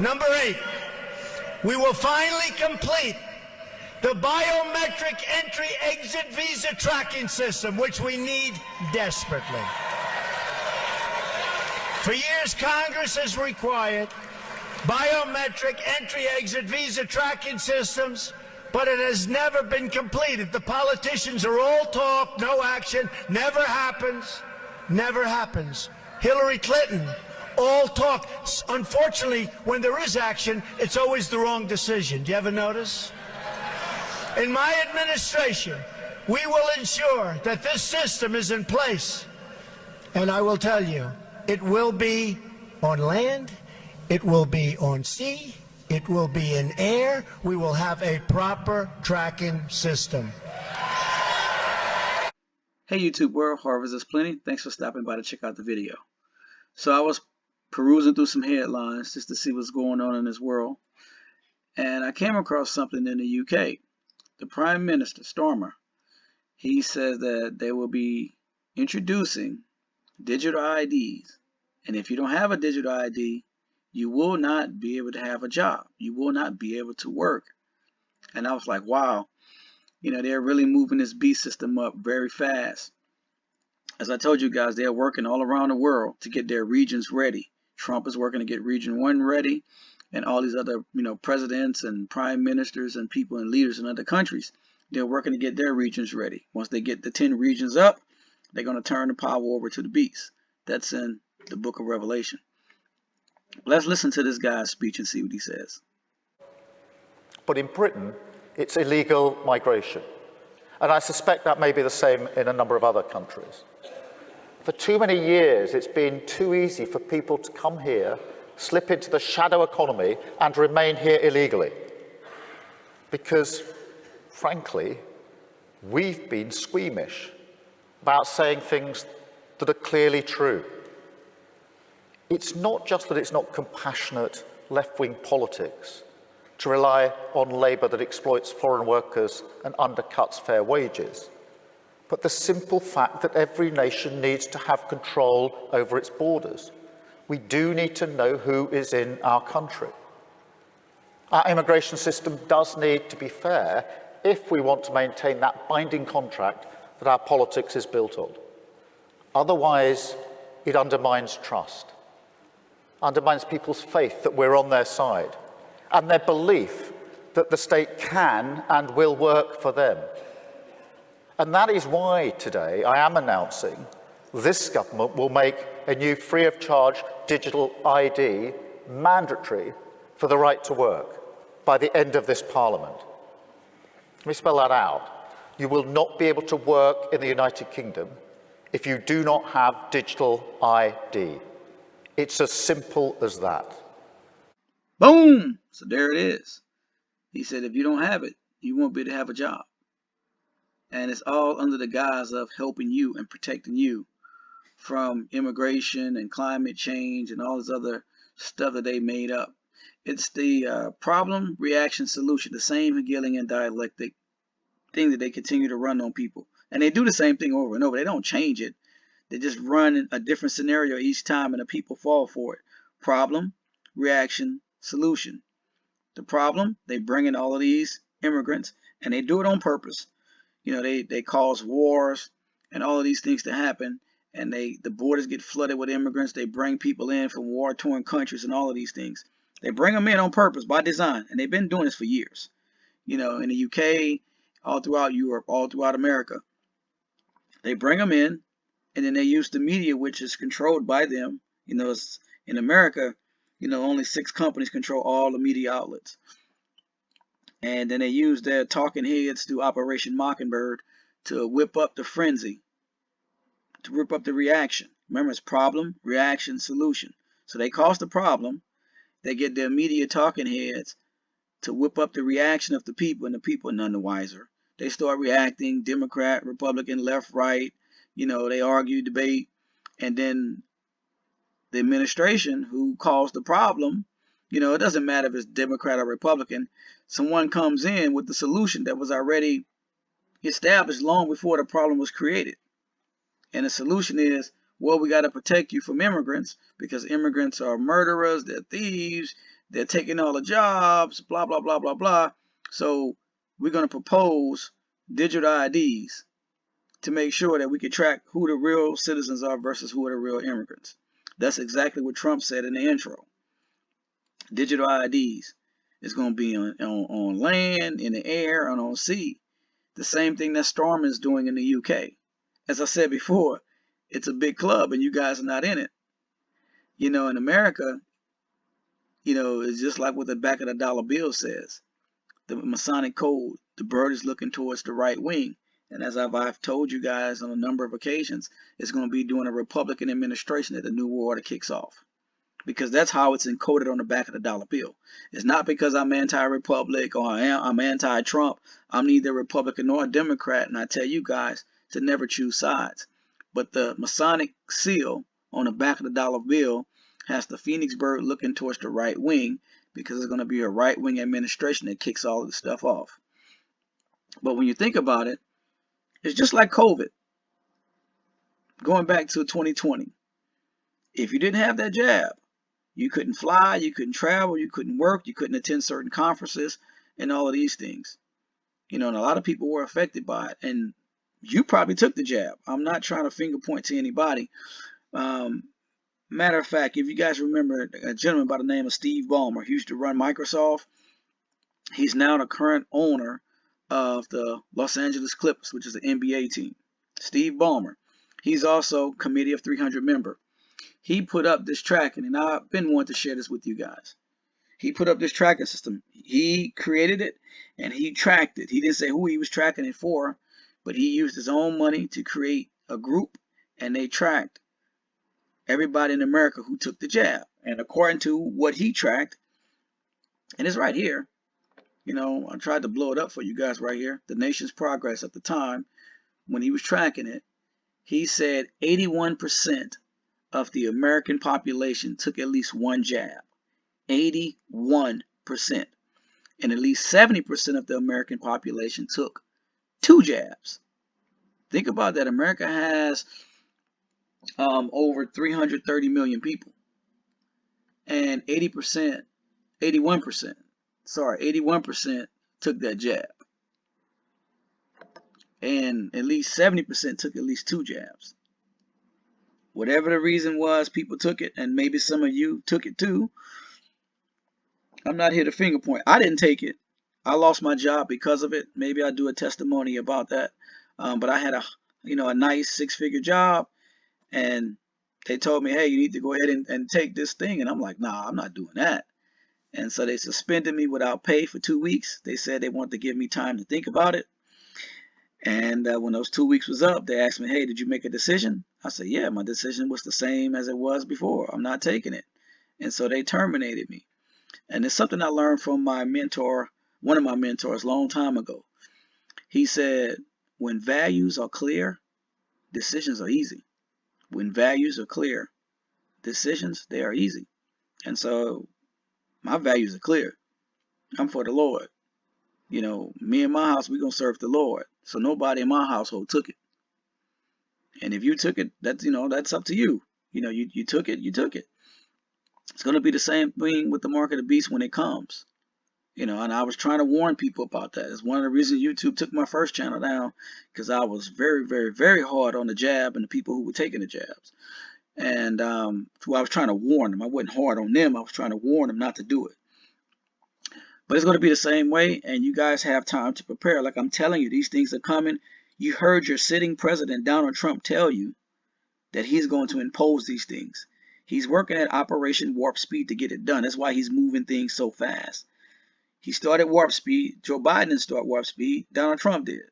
Number 8, we will finally complete the biometric entry-exit visa tracking system, which we need desperately. For years, Congress has required biometric entry-exit visa tracking systems, but it has never been completed. The politicians are all talk, no action, never happens, never happens. Hillary Clinton, all talk. Unfortunately, when there is action, it's always the wrong decision. Do you ever notice? In my administration, we will ensure that this system is in place. And I will tell you, it will be on land, it will be on sea, it will be in air. We will have a proper tracking system. Hey YouTube world, Harvest is Plenty. Thanks for stopping by to check out the video. So I was perusing through some headlines just to see what's going on in this world. And I came across something in the UK. The Prime Minister, Starmer, he says that they will be introducing digital IDs. And if you don't have a digital ID, you will not be able to have a job. You will not be able to work. And I was like, wow, you know, they're really moving this beast system up very fast. As I told you guys, they're working all around the world to get their regions ready. Trump is working to get Region 1 ready, and all these other, presidents and prime ministers and people and leaders in other countries, they're working to get their regions ready. Once they get the 10 regions up, they're going to turn the power over to the beast. That's in the book of Revelation. Let's listen to this guy's speech and see what he says. But in Britain, it's illegal migration. And I suspect that may be the same in a number of other countries. For too many years, it's been too easy for people to come here, slip into the shadow economy, and remain here illegally. Because, frankly, we've been squeamish about saying things that are clearly true. It's not just that it's not compassionate left-wing politics to rely on labour that exploits foreign workers and undercuts fair wages, but the simple fact that every nation needs to have control over its borders. We do need to know who is in our country. Our immigration system does need to be fair if we want to maintain that binding contract that our politics is built on. Otherwise, it undermines trust, undermines people's faith that we're on their side, and their belief that the state can and will work for them. And that is why today I am announcing this government will make a new free-of-charge digital ID mandatory for the right to work by the end of this Parliament. Let me spell that out. You will not be able to work in the United Kingdom if you do not have digital ID. It's as simple as that. Boom! So there it is. He said if you don't have it, you won't be able to have a job. And it's all under the guise of helping you and protecting you from immigration and climate change and all this other stuff that they made up. It's the problem, reaction, solution, the same Hegelian dialectic thing that they continue to run on people. And they do the same thing over and over. They don't change it. They just run a different scenario each time and the people fall for it. Problem, reaction, solution. The problem, they bring in all of these immigrants and they do it on purpose. They cause wars and all of these things to happen, and the borders get flooded with immigrants. They bring people in from war-torn countries and all of these things. They bring them in on purpose by design, and they've been doing this for years. In the UK, all throughout Europe, all throughout America. They bring them in, and then they use the media, which is controlled by them. It's, in America, only 6 companies control all the media outlets. And then they use their talking heads through Operation Mockingbird to whip up the frenzy, to whip up the reaction. Remember, it's problem, reaction, solution. So they cause the problem. They get their media talking heads to whip up the reaction of the people, and the people are none the wiser. They start reacting, Democrat, Republican, left, right. They argue, debate, and then the administration who caused the problem, it doesn't matter if it's Democrat or Republican, someone comes in with the solution that was already established long before the problem was created. And the solution is, well, we got to protect you from immigrants because immigrants are murderers, they're thieves, They're taking all the jobs, blah, blah, blah, blah, blah. So we're going to propose digital IDs to make sure that we can track who the real citizens are versus who are the real immigrants. That's exactly what Trump said in the intro. Digital IDs is going to be on land, in the air, and on sea. The same thing that Starmer is doing in the UK. As I said before, it's a big club and you guys are not in it. You know, in America, you know, it's just like what the back of the dollar bill says. The Masonic code, the bird is looking towards the right wing. And as I've told you guys on a number of occasions, it's going to be during a Republican administration that the New World Order kicks off. Because that's how it's encoded on the back of the dollar bill. It's not because I'm anti-Republic or I'm anti-Trump. I'm neither Republican nor a Democrat, and I tell you guys to never choose sides. But the Masonic seal on the back of the dollar bill has the phoenix bird looking towards the right wing, because it's going to be a right-wing administration that kicks all of this stuff off. But when you think about it, it's just like COVID. Going back to 2020. If you didn't have that jab, you couldn't fly, you couldn't travel, you couldn't work, you couldn't attend certain conferences, and all of these things. You know, and a lot of people were affected by it. And you probably took the jab. I'm not trying to finger point to anybody. Matter of fact, if you guys remember a gentleman by the name of Steve Ballmer, he used to run Microsoft. He's now the current owner of the Los Angeles Clippers, which is the NBA team. Steve Ballmer. He's also Committee of 300 member. He put up this tracking, and I've been wanting to share this with you guys. He put up this tracking system. He created it, and he tracked it. He didn't say who he was tracking it for, but he used his own money to create a group, and they tracked everybody in America who took the jab. And according to what he tracked, and it's right here, you know, I tried to blow it up for you guys right here. The Nation's Progress at the time, when he was tracking it, he said 81% of the American population took at least one jab. 81%. And at least 70% of the American population took 2 jabs. Think about that. America has over 330 million people. And 81% took that jab. And at least 70% took at least 2 jabs. Whatever the reason was, people took it, and maybe some of you took it too. I'm not here to finger point. I didn't take it. I lost my job because of it. Maybe I'll do a testimony about that. But I had a nice 6-figure job, and they told me, hey, you need to go ahead and take this thing. And I'm like, nah, I'm not doing that. And so they suspended me without pay for 2 weeks. They said they wanted to give me time to think about it. And when those 2 weeks was up, they asked me, hey, did you make a decision? I said, yeah, my decision was the same as it was before. I'm not taking it. And so they terminated me. And it's something I learned from my mentor, one of my mentors, a long time ago. He said, when values are clear, decisions are easy. When values are clear, decisions, they are easy. And so my values are clear. I'm for the Lord. You know, me and my house, we're going to serve the Lord. So nobody in my household took it. And if you took it, that's up to you. You know, you took it, you took it. It's going to be the same thing with the mark of the beast when it comes. You know, and I was trying to warn people about that. It's one of the reasons YouTube took my first channel down, because I was very, very, very hard on the jab and the people who were taking the jabs. And I was trying to warn them. I wasn't hard on them. I was trying to warn them not to do it. But it's going to be the same way, and you guys have time to prepare. Like I'm telling you, these things are coming. You heard your sitting president, Donald Trump, tell you that he's going to impose these things. He's working at Operation Warp Speed to get it done. That's why he's moving things so fast. He started Warp Speed. Joe Biden didn't start Warp Speed. Donald Trump did.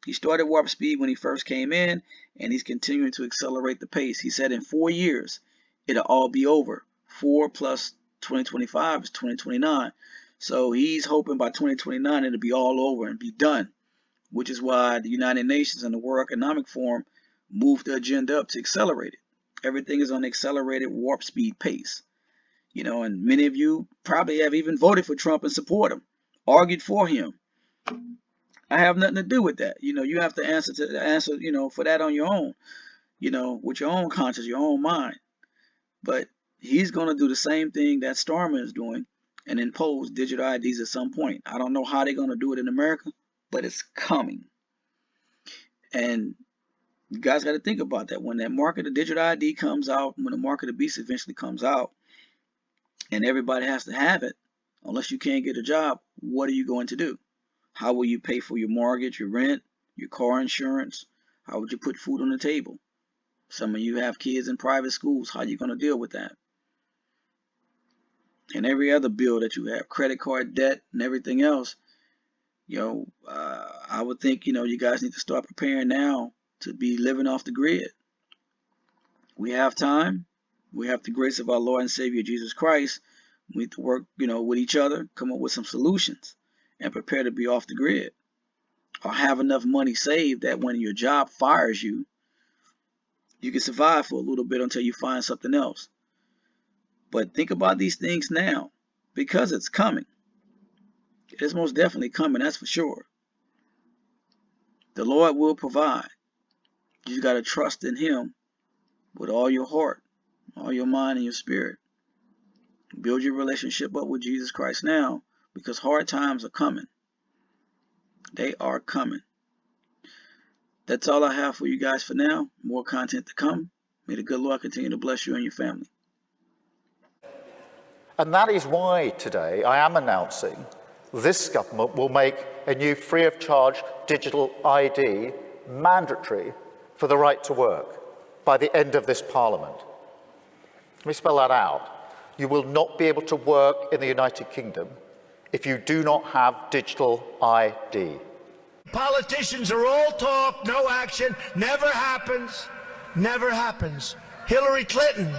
He started Warp Speed when he first came in, and he's continuing to accelerate the pace. He said in 4 years, it'll all be over. 4 plus 2025 is 2029. So he's hoping by 2029 it'll be all over and be done, which is why the United Nations and the World Economic Forum moved the agenda up to accelerate it. Everything is on the accelerated warp speed pace. You know, and many of you probably have even voted for Trump and support him, argued for him. I have nothing to do with that. You know, you have to answer, for that on your own, with your own conscience, your own mind. But he's going to do the same thing that Starmer is doing. and impose digital IDs at some point. I don't know how they're going to do it in America, but it's coming. And you guys got to think about that. When that market of digital ID comes out, when the market of beast eventually comes out, and everybody has to have it, unless you can't get a job, what are you going to do? How will you pay for your mortgage, your rent, your car insurance? How would you put food on the table? Some of you have kids in private schools. How are you going to deal with that? And every other bill that you have, credit card debt and everything else, I would think, you guys need to start preparing now to be living off the grid. We have time. We have the grace of our Lord and Savior Jesus Christ. We need to work, with each other, come up with some solutions, and prepare to be off the grid. Or have enough money saved that when your job fires you, you can survive for a little bit until you find something else. But think about these things now, because it's coming. It's most definitely coming, that's for sure. The Lord will provide. You just got to trust in Him with all your heart, all your mind, and your spirit. Build your relationship up with Jesus Christ now, because hard times are coming. They are coming. That's all I have for you guys for now. More content to come. May the good Lord continue to bless you and your family. And that is why today I am announcing this government will make a new free of charge digital ID mandatory for the right to work by the end of this Parliament. Let me spell that out. You will not be able to work in the United Kingdom if you do not have digital ID. Politicians are all talk, no action, never happens, never happens. Hillary Clinton,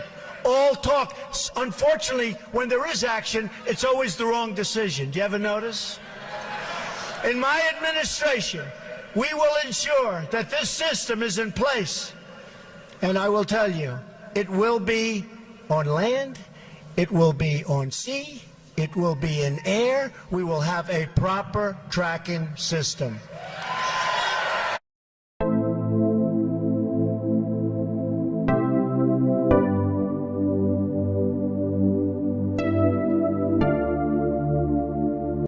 all talk. Unfortunately, when there is action, it's always the wrong decision. Do you ever notice? In my administration, we will ensure that this system is in place. And I will tell you, it will be on land, it will be on sea, it will be in air. We will have a proper tracking system.